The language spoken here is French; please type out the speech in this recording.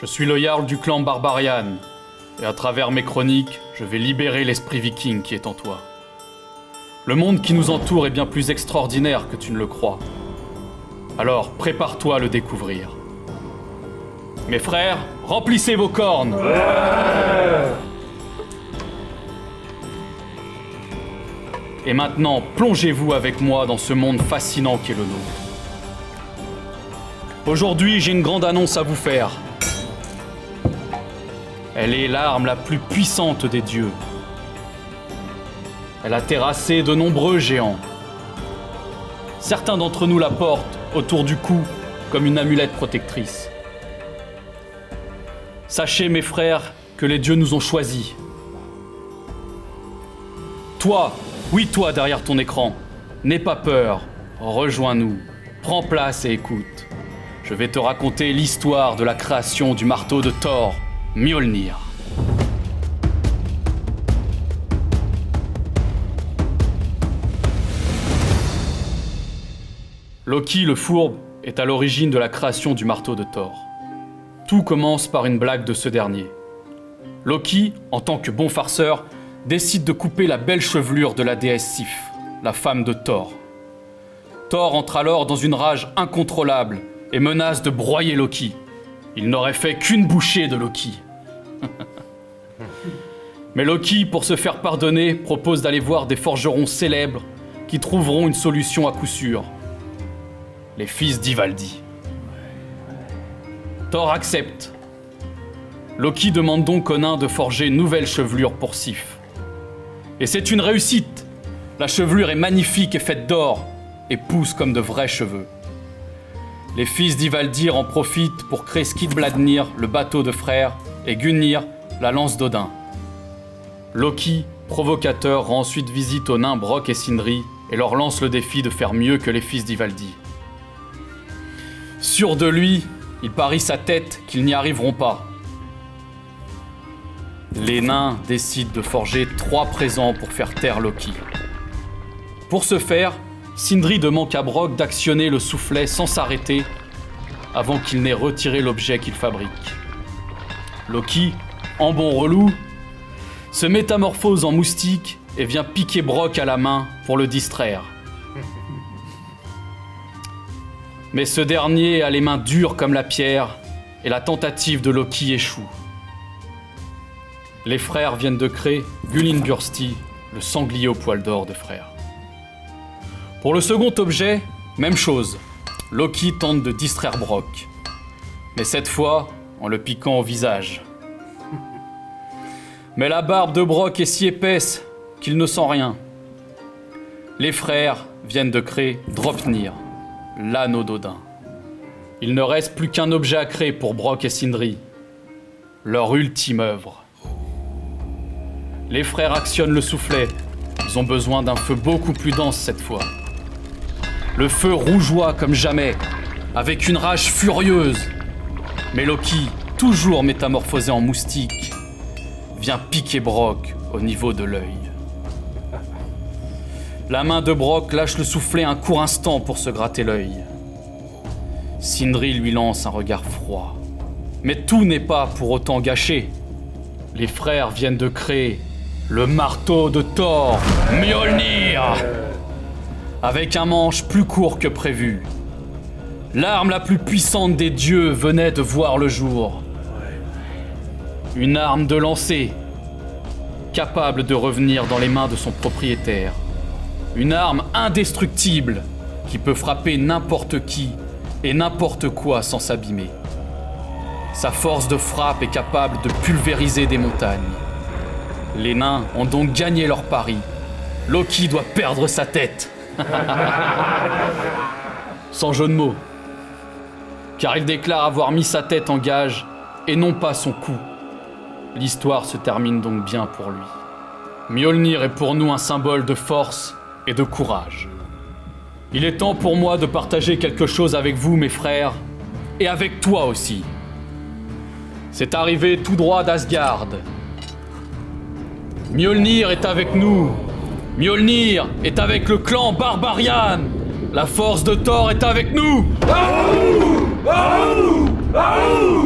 Je suis le Jarl du clan Barbarian, et à travers mes chroniques, je vais libérer l'esprit viking qui est en toi. Le monde qui nous entoure est bien plus extraordinaire que tu ne le crois. Alors, prépare-toi à le découvrir. Mes frères, remplissez vos cornes! Et maintenant, plongez-vous avec moi dans ce monde fascinant qu'est le nôtre. Aujourd'hui, j'ai une grande annonce à vous faire. Elle est l'arme la plus puissante des dieux. Elle a terrassé de nombreux géants. Certains d'entre nous la portent autour du cou comme une amulette protectrice. Sachez, mes frères, que les dieux nous ont choisis. Toi, oui toi derrière ton écran, n'aie pas peur, rejoins-nous, prends place et écoute. Je vais te raconter l'histoire de la création du marteau de Thor, Mjolnir. Loki le fourbe est à l'origine de la création du marteau de Thor. Tout commence par une blague de ce dernier. Loki, en tant que bon farceur, décide de couper la belle chevelure de la déesse Sif, la femme de Thor. Thor entre alors dans une rage incontrôlable et menace de broyer Loki. Il n'aurait fait qu'une bouchée de Loki. Mais Loki, pour se faire pardonner, propose d'aller voir des forgerons célèbres qui trouveront une solution à coup sûr. Les fils d'Ivaldi. Thor accepte. Loki demande donc aux nains de forger une nouvelle chevelure pour Sif. Et c'est une réussite. La chevelure est magnifique et faite d'or et pousse comme de vrais cheveux. Les fils d'Ivaldir en profitent pour créer Skidbladnir, le bateau de frère, et Gungnir, la lance d'Odin. Loki, provocateur, rend ensuite visite aux nains Brok et Sindri et leur lance le défi de faire mieux que les fils d'Ivaldi. Sûr de lui, il parie sa tête qu'ils n'y arriveront pas. Les nains décident de forger 3 présents pour faire taire Loki. Pour ce faire, Sindri demande à Brok d'actionner le soufflet sans s'arrêter avant qu'il n'ait retiré l'objet qu'il fabrique. Loki, en bon relou, se métamorphose en moustique et vient piquer Brok à la main pour le distraire. Mais ce dernier a les mains dures comme la pierre et la tentative de Loki échoue. Les frères viennent de créer Gullinbursti, le sanglier au poil d'or de frère. Pour le second objet, même chose. Loki tente de distraire Brok. Mais cette fois, en le piquant au visage. Mais la barbe de Brok est si épaisse qu'il ne sent rien. Les frères viennent de créer Dropnir, l'anneau d'Odin. Il ne reste plus qu'un objet à créer pour Brok et Sindri. Leur ultime œuvre. Les frères actionnent le soufflet. Ils ont besoin d'un feu beaucoup plus dense cette fois. Le feu rougeoie comme jamais, avec une rage furieuse. Mais Loki, toujours métamorphosé en moustique, vient piquer Brok au niveau de l'œil. La main de Brok lâche le soufflet un court instant pour se gratter l'œil. Sindri lui lance un regard froid. Mais tout n'est pas pour autant gâché. Les frères viennent de créer le marteau de Thor, Mjolnir, avec un manche plus court que prévu. L'arme la plus puissante des dieux venait de voir le jour. Une arme de lancer, capable de revenir dans les mains de son propriétaire. Une arme indestructible qui peut frapper n'importe qui et n'importe quoi sans s'abîmer. Sa force de frappe est capable de pulvériser des montagnes. Les nains ont donc gagné leur pari. Loki doit perdre sa tête. Sans jeu de mots. Car il déclare avoir mis sa tête en gage et non pas son cou. L'histoire se termine donc bien pour lui. Mjolnir est pour nous un symbole de force et de courage. Il est temps pour moi de partager quelque chose avec vous, mes frères, et avec toi aussi. C'est arrivé tout droit d'Asgard. Mjolnir est avec nous. Mjolnir est avec le clan Barbarian. La force de Thor est avec nous. Ahou! Ahou! Ahou!